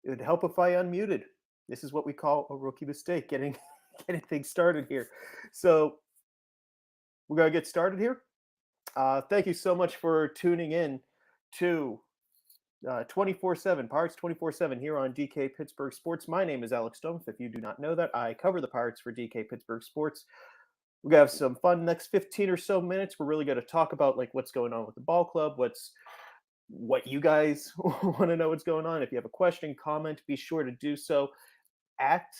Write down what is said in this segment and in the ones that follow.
It would help if I unmuted. This is what we call a rookie mistake, getting getting things started here. So we're gonna get started here. Thank you so much for tuning in to 24/7 Pirates 24/7 here on DK Pittsburgh Sports. My name is Alex Stumpf. If you do not know that, I cover the Pirates for DK Pittsburgh Sports. We're gonna have some fun next 15 or so minutes. We're really gonna talk about like what's going on with the ball club, what you guys want to know what's going on. If you have a question, comment, be sure to do so at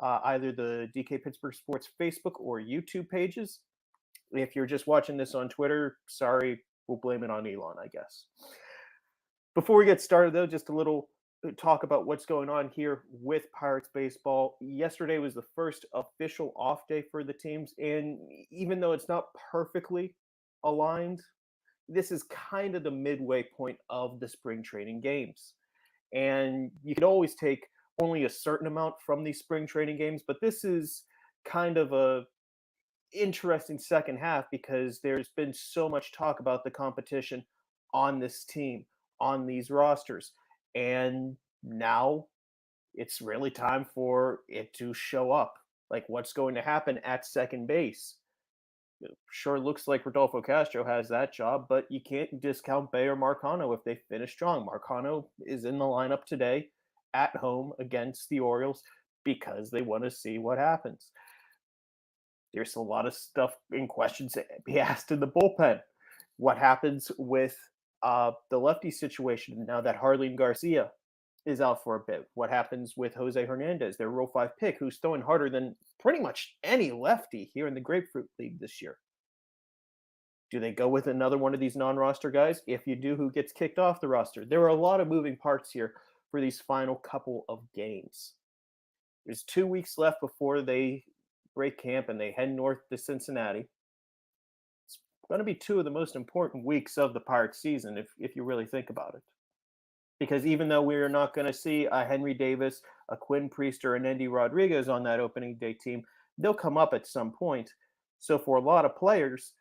either the DK Pittsburgh Sports Facebook or YouTube pages. If you're just watching this on Twitter, sorry, we'll blame it on Elon, I guess. Before we get started, though, just a little talk about what's going on here with Pirates baseball. Yesterday was the first official off day for the teams, and even though it's not perfectly aligned, this is kind of the midway point of the spring training games. And you could always take only a certain amount from these spring training games, but this is kind of a interesting second half because there's been so much talk about the competition on this team, on these rosters. And now it's really time for it to show up. Like what's going to happen at second base? It sure looks like Rodolfo Castro has that job, but you can't discount Bay or Marcano if they finish strong. Marcano is in the lineup today at home against the Orioles because they want to see what happens. There's a lot of stuff in questions to be asked in the bullpen. What happens with the lefty situation now that Harleen Garcia is out for a bit? What happens with Jose Hernandez, their Rule 5 pick, who's throwing harder than pretty much any lefty here in the Grapefruit League this year? Do they go with another one of these non-roster guys? If you do, who gets kicked off the roster? There are a lot of moving parts here for these final couple of games. There's 2 weeks left before they break camp and they head north to Cincinnati. It's going to be two of the most important weeks of the Pirates season if you really think about it. Because even though we're not going to see a Henry Davis, a Quinn Priester, and Andy Rodriguez on that opening day team, they'll come up at some point. So for a lot of players,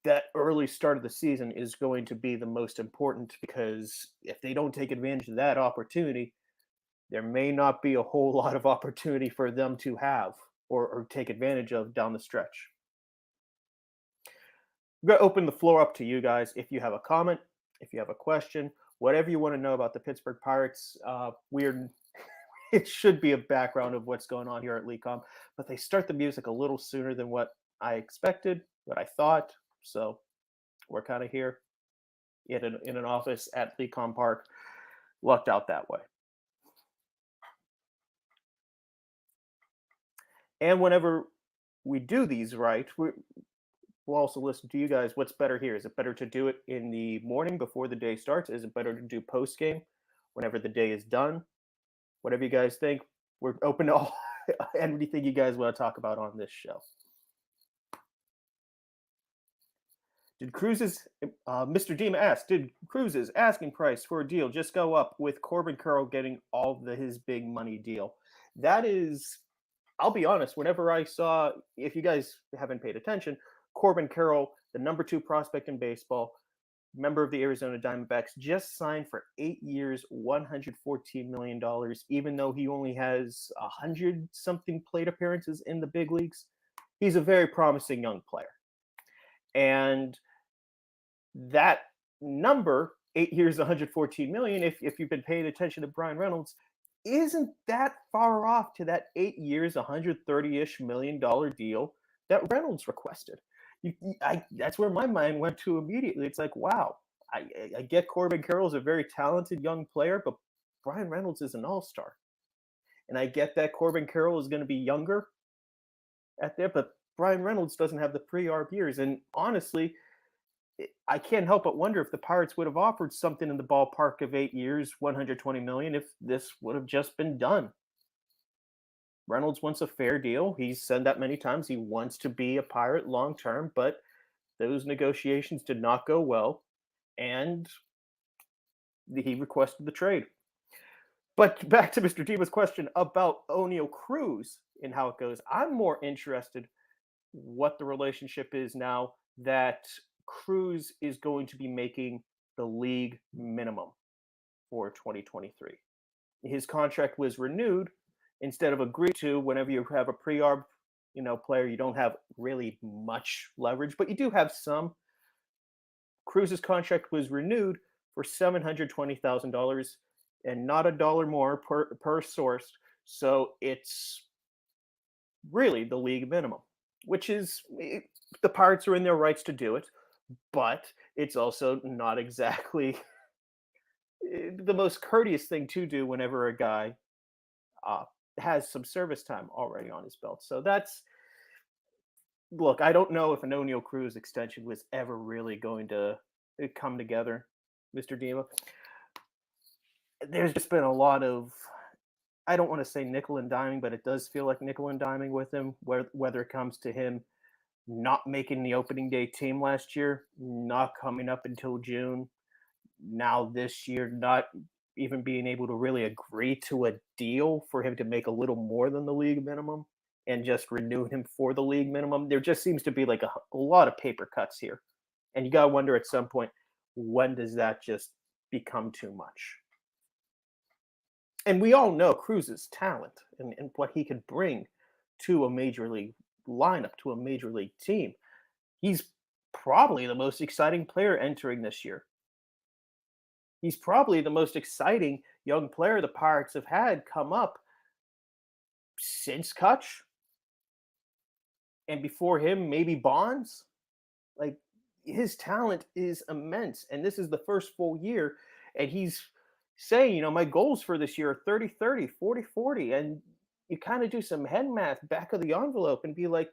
that early start of the season is going to be the most important because if they don't take advantage of that opportunity, there may not be a whole lot of opportunity for them to have or take advantage of down the stretch. I'm going to open the floor up to you guys. If you have a comment, if you have a question, whatever you want to know about the Pittsburgh Pirates, it should be a background of what's going on here at LeCom, but they start the music a little sooner than what I expected, what I thought. So we're kind of here in an office at LeCom Park, lucked out that way. And whenever we do these right, we'll also listen to you guys. What's better here? Is it better to do it in the morning before the day starts? Is it better to do post game whenever the day is done? Whatever you guys think, we're open to all anything you guys want to talk about on this show. Did Cruz's Mr. Dima asked, did Cruz's asking price for a deal just go up with Corbin Carroll getting all his big money deal? That is, I'll be honest, whenever I saw, if you guys haven't paid attention, Corbin Carroll, the number 2 prospect in baseball, member of the Arizona Diamondbacks, just signed for 8 years, $114 million, even though he only has 100-something plate appearances in the big leagues. He's a very promising young player. And that number, 8 years, $114 million, if you've been paying attention to Bryan Reynolds, isn't that far off to that 8 years, $130-ish million deal that Reynolds requested. That's where my mind went to immediately. It's like, wow, I get Corbin Carroll is a very talented young player, but Bryan Reynolds is an all-star. And I get that Corbin Carroll is going to be younger at there, but Bryan Reynolds doesn't have the pre-arb years. And honestly, I can't help but wonder if the Pirates would have offered something in the ballpark of 8 years, $120 million, if this would have just been done. Reynolds wants a fair deal. He's said that many times. He wants to be a Pirate long term, but those negotiations did not go well, and he requested the trade. But back to Mr. Diva's question about Oneil Cruz and how it goes. I'm more interested what the relationship is now that Cruz is going to be making the league minimum for 2023. his contract was renewed instead of agreed to. Whenever you have a pre-arb, player, you don't have really much leverage, but you do have some. Cruz's contract was renewed for $720,000 and not a dollar more per source. So it's really the league minimum, which is the Pirates are in their rights to do it, but it's also not exactly the most courteous thing to do whenever a guy has some service time already on his belt. So that's look. I don't know if an Oneil Cruz extension was ever really going to come together, Mr. Dima. There's just been a lot of, I don't want to say nickel and diming, but it does feel like nickel and diming with him, whether it comes to him not making the opening day team last year, not coming up until June, now this year, not even being able to really agree to a deal for him to make a little more than the league minimum and just renew him for the league minimum. There just seems to be like a lot of paper cuts here. And you got to wonder at some point, when does that just become too much? And we all know Cruz's talent and what he could bring to a major league lineup, to a major league team. He's probably the most exciting player entering this year. He's probably the most exciting young player the Pirates have had come up since Kutch. And before him, maybe Bonds. Like, his talent is immense. And this is the first full year. And he's saying, my goals for this year are 30-30, 40-40. And you kind of do some head math back of the envelope and be like,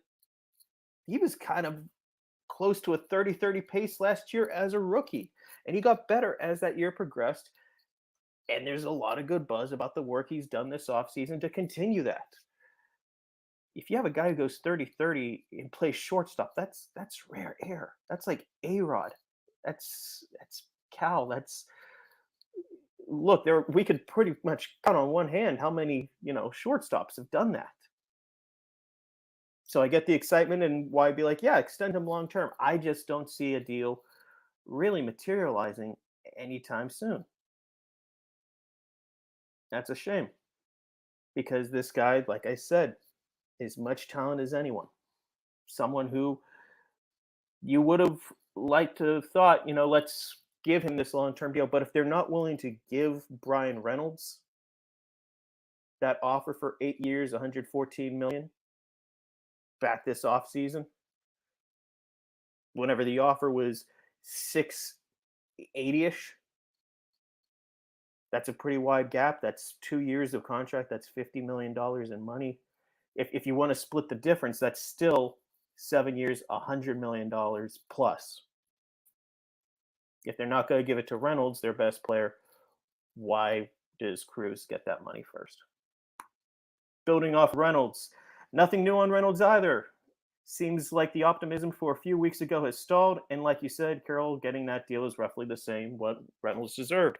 he was kind of close to a 30-30 pace last year as a rookie. And he got better as that year progressed. And there's a lot of good buzz about the work he's done this offseason to continue that. If you have a guy who goes 30-30 and plays shortstop, that's rare air. That's like A-Rod. That's Cal. Look, we could pretty much count on one hand how many, shortstops have done that. So I get the excitement and why I'd be like, yeah, extend him long term. I just don't see a deal really materializing anytime soon. That's a shame. Because this guy, like I said, is much talent as anyone. Someone who you would have liked to have thought, let's give him this long-term deal. But if they're not willing to give Bryan Reynolds that offer for 8 years, $114 million back this offseason, whenever the offer was 680-ish, that's a pretty wide gap. That's 2 years of contract. That's $50 million in money. If you want to split the difference, that's still 7 years, $100 million plus. If they're not going to give it to Reynolds, their best player, why does Cruz get that money first? Building off Reynolds, nothing new on Reynolds either. Seems like the optimism for a few weeks ago has stalled. And like you said, Carroll, getting that deal is roughly the same what Reynolds deserved.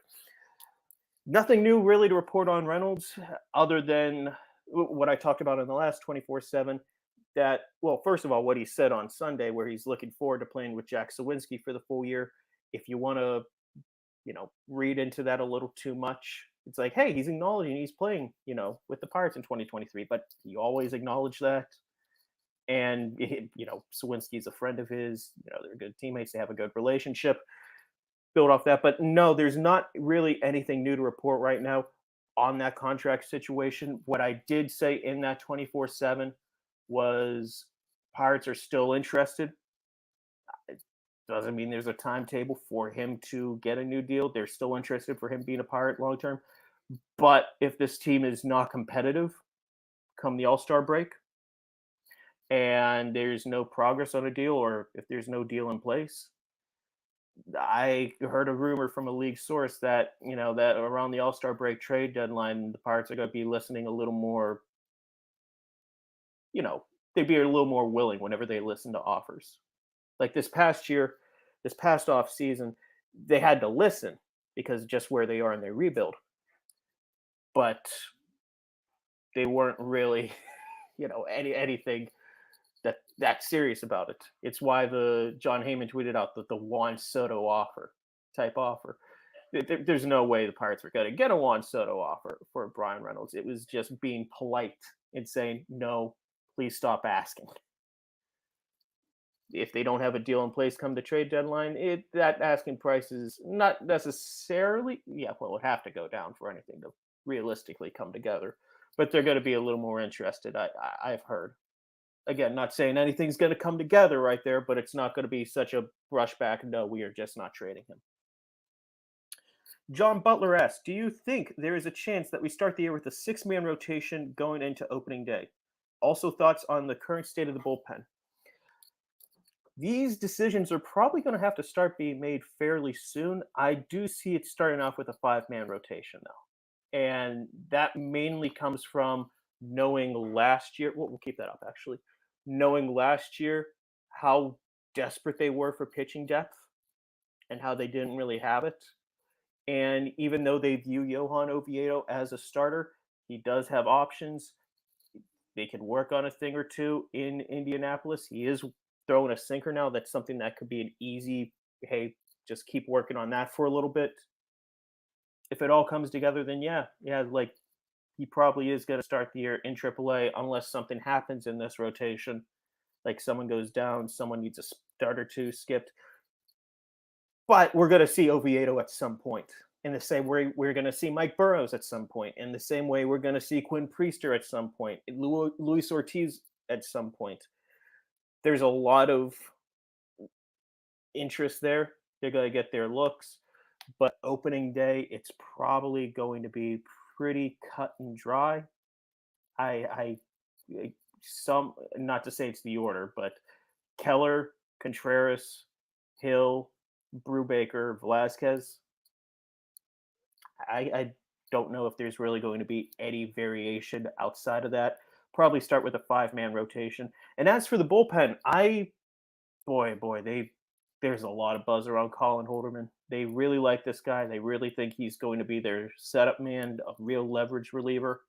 Nothing new really to report on Reynolds other than what I talked about in the last 24/7. That, well, first of all, what he said on Sunday, where he's looking forward to playing with Jack Sawinski for the full year. If you want to, read into that a little too much, it's like, hey, he's acknowledging he's playing, with the Pirates in 2023, but he always acknowledged that. And, Sawinski's a friend of his, they're good teammates. They have a good relationship. Build off that. But no, there's not really anything new to report right now on that contract situation. What I did say in that 24/7 was Pirates are still interested. It doesn't mean there's a timetable for him to get a new deal. They're still interested for him being a Pirate long term. But if this team is not competitive come the All-Star break and there's no progress on a deal, or if there's no deal in place, I heard a rumor from a league source that, that around the All-Star break trade deadline, the Pirates are going to be listening a little more, they'd be a little more willing whenever they listen to offers. Like this past off season, they had to listen because just where they are in their rebuild. But they weren't really, anything that serious about it. It's why the John Heyman tweeted out the Juan Soto type offer. there's no way the Pirates were going to get a Juan Soto offer for Bryan Reynolds. It was just being polite and saying, no, please stop asking. If they don't have a deal in place come the trade deadline, that asking price is not necessarily, yeah, well, it would have to go down for anything to realistically come together. But they're going to be a little more interested, I've heard. Again, not saying anything's going to come together right there, but it's not going to be such a brushback. No, we are just not trading him. John Butler asks, do you think there is a chance that we start the year with a 6-man rotation going into opening day? Also, thoughts on the current state of the bullpen. These decisions are probably going to have to start being made fairly soon. I do see it starting off with a 5-man rotation, though. And that mainly comes from knowing last year. We'll keep that up, actually. Knowing last year how desperate they were for pitching depth and how they didn't really have it. And even though they view Johan Oviedo as a starter, he does have options. They could work on a thing or two in Indianapolis. He is throwing a sinker now. That's something that could be an easy, hey, just keep working on that for a little bit. If it all comes together, then yeah, like he probably is going to start the year in AAA unless something happens in this rotation, like someone goes down, someone needs a start or two skipped. But we're going to see Oviedo at some point. In the same way, we're going to see Mike Burrows at some point. In the same way, we're going to see Quinn Priester at some point. Luis Ortiz at some point. There's a lot of interest there. They're going to get their looks. But opening day, it's probably going to be pretty cut and dry. Not to say it's the order, but Keller, Contreras, Hill, Brubaker, Velasquez. I don't know if there's really going to be any variation outside of that. Probably start with a 5-man rotation. And as for the bullpen, there's a lot of buzz around Colin Holderman. They really like this guy. They really think he's going to be their setup man, a real leverage reliever.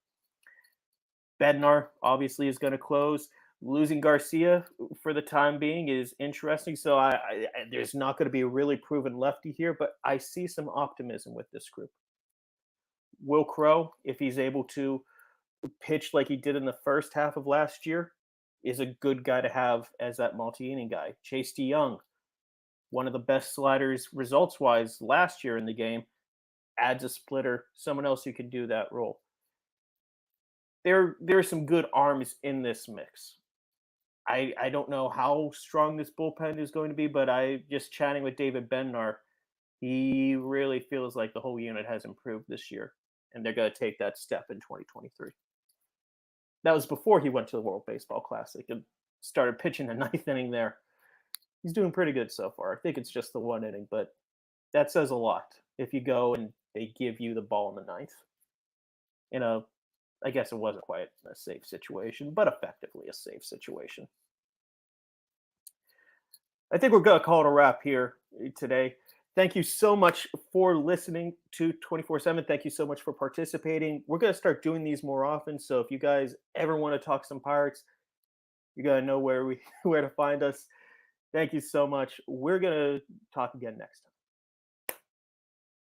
Bednar obviously is going to close. Losing Garcia for the time being is interesting. So there's not going to be a really proven lefty here, but I see some optimism with this group. Will Crow, if he's able to pitch like he did in the first half of last year, is a good guy to have as that multi-inning guy. Chase DeYoung, one of the best sliders results-wise last year in the game, adds a splitter, someone else who can do that role. There are some good arms in this mix. I don't know how strong this bullpen is going to be, but just chatting with David Bednar, he really feels like the whole unit has improved this year, and they're going to take that step in 2023. That was before he went to the World Baseball Classic and started pitching the 9th inning there. He's doing pretty good so far. I think it's just the 1 inning, but that says a lot if you go and they give you the ball in the 9th. I guess it wasn't quite a safe situation, but effectively a safe situation. I think we're going to call it a wrap here today. Thank you so much for listening to 24/7. Thank you so much for participating. We're going to start doing these more often. So if you guys ever want to talk some Pirates, you got to know where to find us. Thank you so much. We're going to talk again next time.